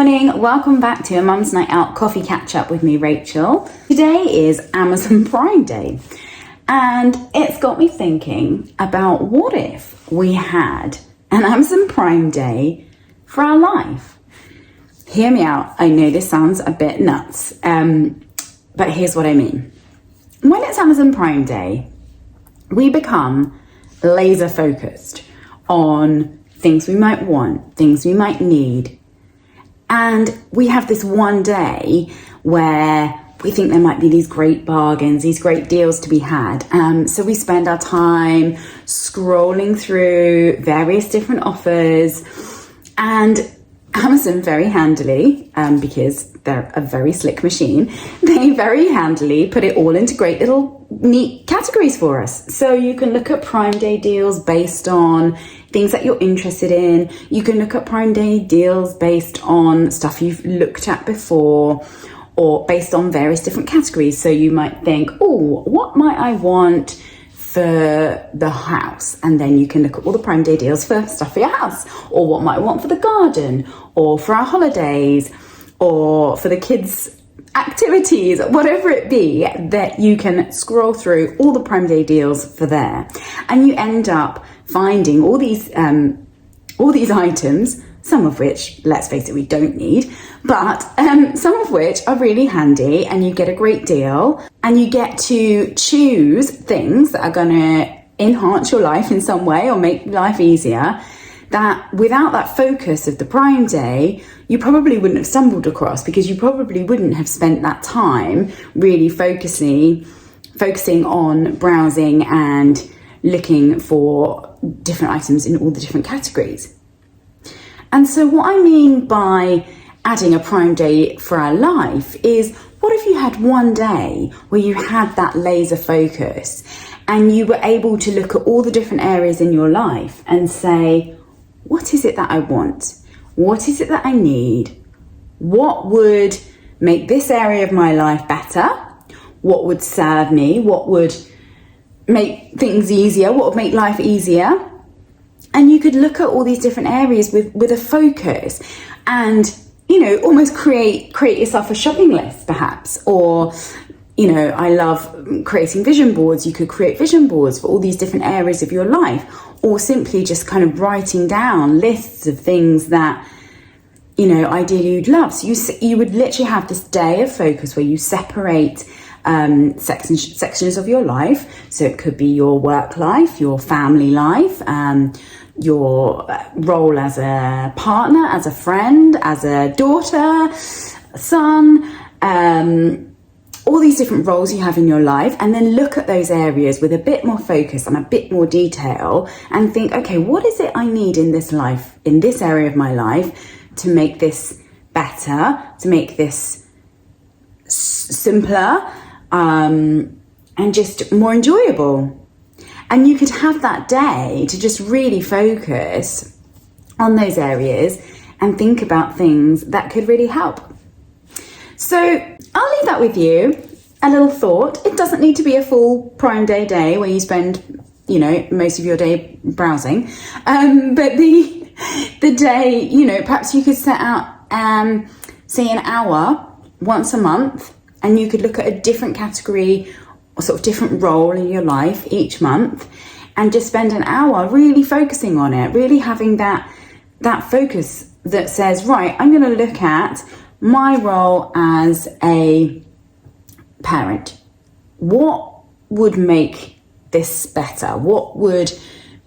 morning, welcome back to a Mum's Night Out coffee catch up with me, Rachel. Today is Amazon Prime Day, and it's got me thinking about what if we had an Amazon Prime Day for our life. Hear me out, I know this sounds a bit nuts, but here's what I mean. When it's Amazon Prime Day, we become laser focused on things we might want, things we might need. And we have this one day where we think there might be these great bargains, these great deals to be had. So we spend our time scrolling through various different offers, and Amazon very handily, because they're a very slick machine, they very handily put it all into great little neat categories for us. So you can look at Prime Day deals based on things that you're interested in. You can look at Prime Day deals based on stuff you've looked at before, or based on various different categories. So you might think, oh, what might I want for the house? And then you can look at all the Prime Day deals for stuff for your house, or what might I want for the garden, or for our holidays, or for the kids' activities, whatever it be, that you can scroll through all the Prime Day deals for there. And you end up finding all these items, some of which, let's face it, we don't need, but some of which are really handy, and you get a great deal, and you get to choose things that are going to enhance your life in some way or make life easier, that without that focus of the Prime Day, you probably wouldn't have stumbled across, because you probably wouldn't have spent that time really focusing on browsing and looking for different items in all the different categories. And so what I mean by adding a Prime Day for our life is, what if you had one day where you had that laser focus and you were able to look at all the different areas in your life and say, what is it that I want? What is it that I need? What would make this area of my life better? What would serve me? What would make things easier? What would make life easier? And you could look at all these different areas with a focus, and, you know, almost create yourself a shopping list perhaps. Or, you know, I love creating vision boards. You could create vision boards for all these different areas of your life, or simply just kind of writing down lists of things that, you know, ideally you'd love. So you would literally have this day of focus where you separate sections of your life. So it could be your work life, your family life, your role as a partner, as a friend, as a daughter, son, all these different roles you have in your life, and then look at those areas with a bit more focus and a bit more detail, and think, okay, what is it I need in this life, in this area of my life, to make this better, to make this simpler, and just more enjoyable. And you could have that day to just really focus on those areas and think about things that could really help. So I'll leave that with you, a little thought. It doesn't need to be a full Prime Day where you spend, you know, most of your day browsing. But the day, you know, perhaps you could set out, say, an hour once a month, and you could look at a different category or sort of different role in your life each month, and just spend an hour really focusing on it, really having that focus that says, right, I'm going to look at my role as a parent. What would make this better? What would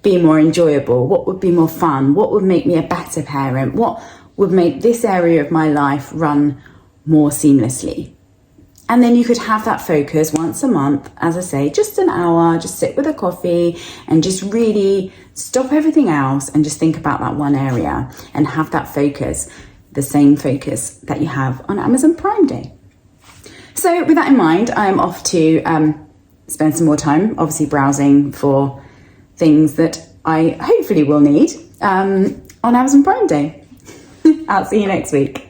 be more enjoyable? What would be more fun? What would make me a better parent? What would make this area of my life run more seamlessly? And then you could have that focus once a month, as I say, just an hour, just sit with a coffee and just really stop everything else and just think about that one area and have that focus, the same focus that you have on Amazon Prime Day. So with that in mind, I'm off to spend some more time, obviously, browsing for things that I hopefully will need on Amazon Prime Day. I'll see you next week.